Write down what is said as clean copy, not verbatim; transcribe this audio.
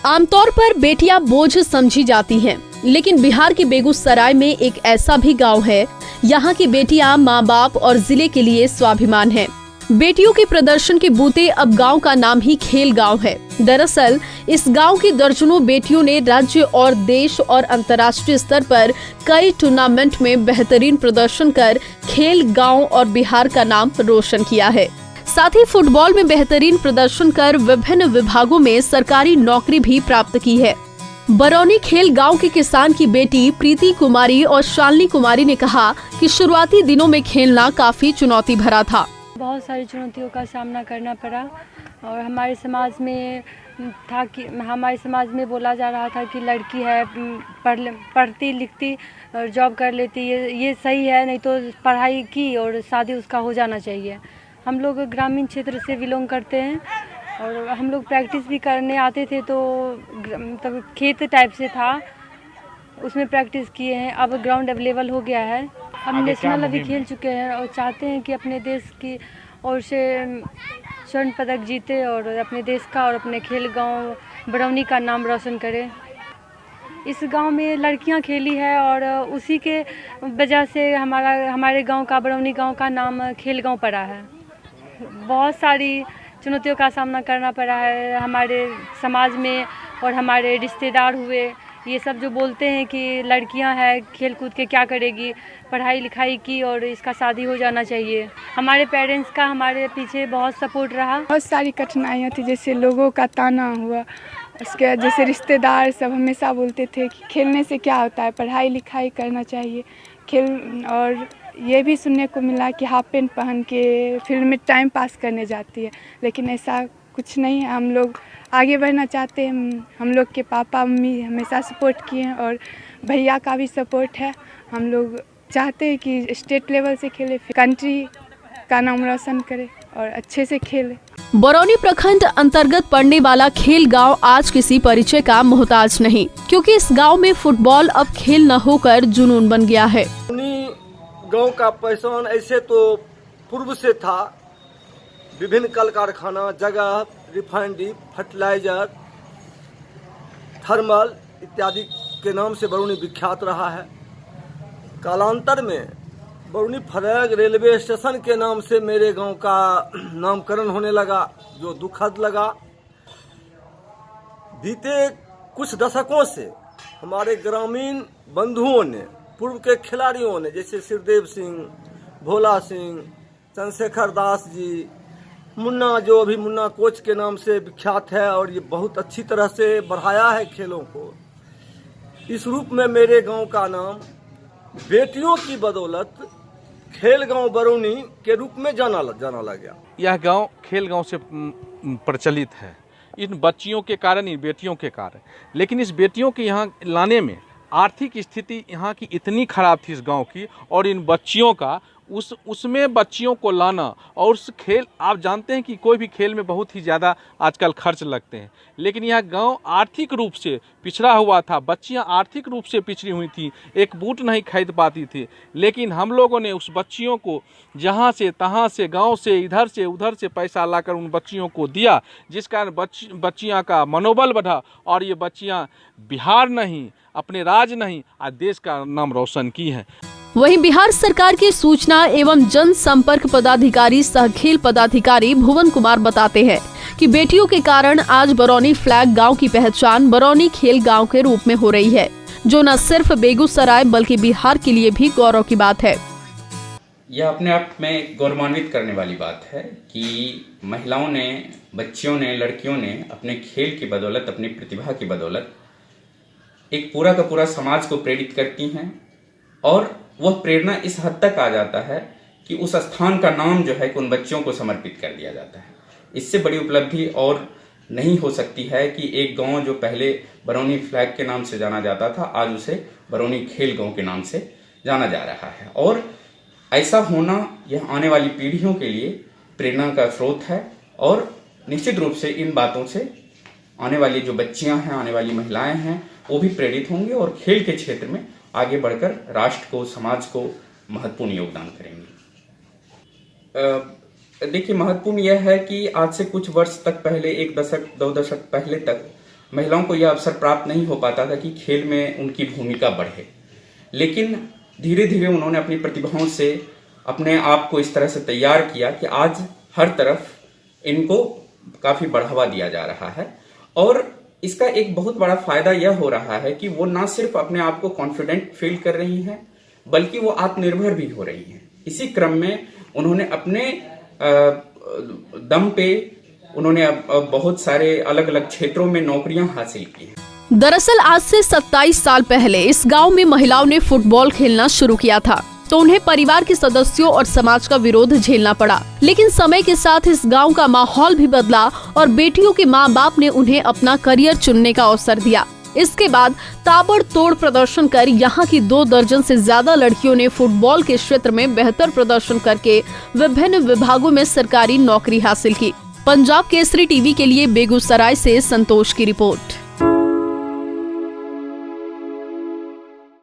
आमतौर पर बेटियां बोझ समझी जाती हैं, लेकिन बिहार के बेगूसराय में एक ऐसा भी गांव है, यहाँ की बेटियां माँ बाप और जिले के लिए स्वाभिमान हैं। बेटियों के प्रदर्शन के बूते अब गांव का नाम ही खेल गांव है। दरअसल इस गांव की दर्जनों बेटियों ने राज्य और देश और अंतर्राष्ट्रीय स्तर पर कई टूर्नामेंट में बेहतरीन प्रदर्शन कर खेल गांव और बिहार का नाम रोशन किया है। साथ ही फुटबॉल में बेहतरीन प्रदर्शन कर विभिन्न विभागों में सरकारी नौकरी भी प्राप्त की है। बरौनी खेल गांव के किसान की बेटी प्रीति कुमारी और शालिनी कुमारी ने कहा कि शुरुआती दिनों में खेलना काफी चुनौती भरा था। बहुत सारी चुनौतियों का सामना करना पड़ा और हमारे समाज में बोला जा रहा था कि लड़की है, पढ़ती लिखती और जॉब कर लेती है, ये सही है, नहीं तो पढ़ाई की और शादी उसका हो जाना चाहिए। हम लोग ग्रामीण क्षेत्र से बिलोंग करते हैं और हम लोग प्रैक्टिस भी करने आते थे, तो तब खेत टाइप से था, उसमें प्रैक्टिस किए हैं। अब ग्राउंड अवेलेबल हो गया है, हम नेशनल अभी खेल चुके हैं और चाहते हैं कि अपने देश की ओर से स्वर्ण पदक जीते और अपने देश का और अपने खेल गांव बरौनी का नाम रोशन करें। इस गांव में लड़कियां खेली है और उसी के वजह से हमारे गांव का, बरौनी गांव का नाम खेल गांव पड़ा है। बहुत सारी चुनौतियों का सामना करना पड़ा है हमारे समाज में, और हमारे रिश्तेदार हुए, ये सब जो बोलते हैं कि लड़कियां हैं, खेल कूद के क्या करेगी, पढ़ाई लिखाई की और इसका शादी हो जाना चाहिए। हमारे पेरेंट्स का हमारे पीछे बहुत सपोर्ट रहा। बहुत सारी कठिनाइयाँ थी, जैसे लोगों का ताना हुआ, उसके जैसे रिश्तेदार सब हमेशा बोलते थे कि खेलने से क्या होता है, पढ़ाई लिखाई करना चाहिए, खेल। और ये भी सुनने को मिला कि हाफ पैंट पहन के फील्ड में टाइम पास करने जाती है, लेकिन ऐसा कुछ नहीं है। हम लोग आगे बढ़ना चाहते हैं। हम लोग के पापा मम्मी हमेशा सपोर्ट किए हैं और भैया का भी सपोर्ट है। हम लोग चाहते हैं कि स्टेट लेवल से खेले, कंट्री का नाम रोशन करे और अच्छे से खेले। बरौनी प्रखंड अंतर्गत पड़ने वाला खेल गांव आज किसी परिचय का मोहताज नहीं, क्योंकि इस गांव में फुटबॉल अब खेल न होकर जुनून बन गया है। गांव का पहचान ऐसे तो पूर्व से था, विभिन्न कल कारखाना, जगह, रिफाइनरी, फर्टिलाइजर, थर्मल इत्यादि के नाम से बरौनी विख्यात रहा है। कालांतर में बरौनी फरग रेलवे स्टेशन के नाम से मेरे गांव का नामकरण होने लगा, जो दुखद लगा। बीते कुछ दशकों से हमारे ग्रामीण बंधुओं ने, पूर्व के खिलाड़ियों ने, जैसे शिवदेव सिंह, भोला सिंह, चंद्रशेखर दास जी, मुन्ना, जो अभी मुन्ना कोच के नाम से विख्यात है, और ये बहुत अच्छी तरह से बढ़ाया है खेलों को। इस रूप में मेरे गांव का नाम बेटियों की बदौलत खेल गांव बरौनी के रूप में जाना लग गया। यह गांव खेल गांव से प्रचलित है, इन बच्चियों के कारण, इन बेटियों के कारण। लेकिन इस बेटियों के यहाँ लाने में आर्थिक स्थिति यहाँ की इतनी खराब थी इस गांव की, और इन बच्चियों का उसमें बच्चियों को लाना, और उस खेल, आप जानते हैं कि कोई भी खेल में बहुत ही ज़्यादा आजकल खर्च लगते हैं, लेकिन यह गांव आर्थिक रूप से पिछड़ा हुआ था। बच्चियां आर्थिक रूप से पिछड़ी हुई थी, एक बूट नहीं खरीद पाती थी, लेकिन हम लोगों ने उस बच्चियों को जहां से तहां से, गांव से इधर से उधर से पैसा लाकर उन बच्चियों को दिया, जिस कारण बच्चियाँ का मनोबल बढ़ा, और ये बच्चियाँ बिहार नहीं, अपने राज्य नहीं, आज देश का नाम रोशन की हैं। वहीं बिहार सरकार के सूचना एवं जनसंपर्क पदाधिकारी सह खेल पदाधिकारी भुवन कुमार बताते हैं कि बेटियों के कारण आज बरौनी फ्लैग गांव की पहचान बरौनी खेल गांव के रूप में हो रही है, जो न सिर्फ बेगूसराय बल्कि बिहार के लिए भी गौरव की बात है। यह अपने आप में गौरवान्वित करने वाली बात है कि महिलाओं ने, बच्चियों ने, लड़कियों ने अपने खेल की बदौलत, अपनी प्रतिभा की बदौलत एक पूरा का पूरा समाज को प्रेरित करती हैं, और वह प्रेरणा इस हद तक आ जाता है कि उस स्थान का नाम जो है कि उन बच्चों को समर्पित कर दिया जाता है। इससे बड़ी उपलब्धि और नहीं हो सकती है कि एक गांव जो पहले बरौनी फ्लैग के नाम से जाना जाता था, आज उसे बरौनी खेल गांव के नाम से जाना जा रहा है। और ऐसा होना यह आने वाली पीढ़ियों के लिए प्रेरणा का स्रोत है, और निश्चित रूप से इन बातों से आने वाली जो बच्चियां हैं, आने वाली महिलाएं हैं, वो भी प्रेरित होंगे और खेल के क्षेत्र में आगे बढ़कर राष्ट्र को, समाज को महत्वपूर्ण योगदान करेंगे। देखिए, महत्वपूर्ण यह है कि आज से कुछ वर्ष तक पहले, 1 दशक 2 दशक पहले तक महिलाओं को यह अवसर प्राप्त नहीं हो पाता था कि खेल में उनकी भूमिका बढ़े। लेकिन धीरे धीरे उन्होंने अपनी प्रतिभाओं से अपने आप को इस तरह से तैयार किया कि आज हर तरफ इनको काफ़ी बढ़ावा दिया जा रहा है। और इसका एक बहुत बड़ा फायदा यह हो रहा है कि वो ना सिर्फ अपने आप को कॉन्फिडेंट फील कर रही हैं, बल्कि वो आत्मनिर्भर भी हो रही हैं। इसी क्रम में उन्होंने अपने दम पे उन्होंने अब बहुत सारे अलग अलग क्षेत्रों में नौकरियां हासिल की हैं। दरअसल आज से 27 साल पहले इस गांव में महिलाओं ने फुटबॉल खेलना शुरू किया था, तो उन्हें परिवार के सदस्यों और समाज का विरोध झेलना पड़ा। लेकिन समय के साथ इस गांव का माहौल भी बदला और बेटियों के माँ बाप ने उन्हें अपना करियर चुनने का अवसर दिया। इसके बाद ताबड़तोड़ प्रदर्शन कर यहाँ की 2 दर्जन से ज्यादा लड़कियों ने फुटबॉल के क्षेत्र में बेहतर प्रदर्शन करके विभिन्न विभागों में सरकारी नौकरी हासिल की। पंजाब केसरी टीवी के लिए बेगूसराय से संतोष की रिपोर्ट।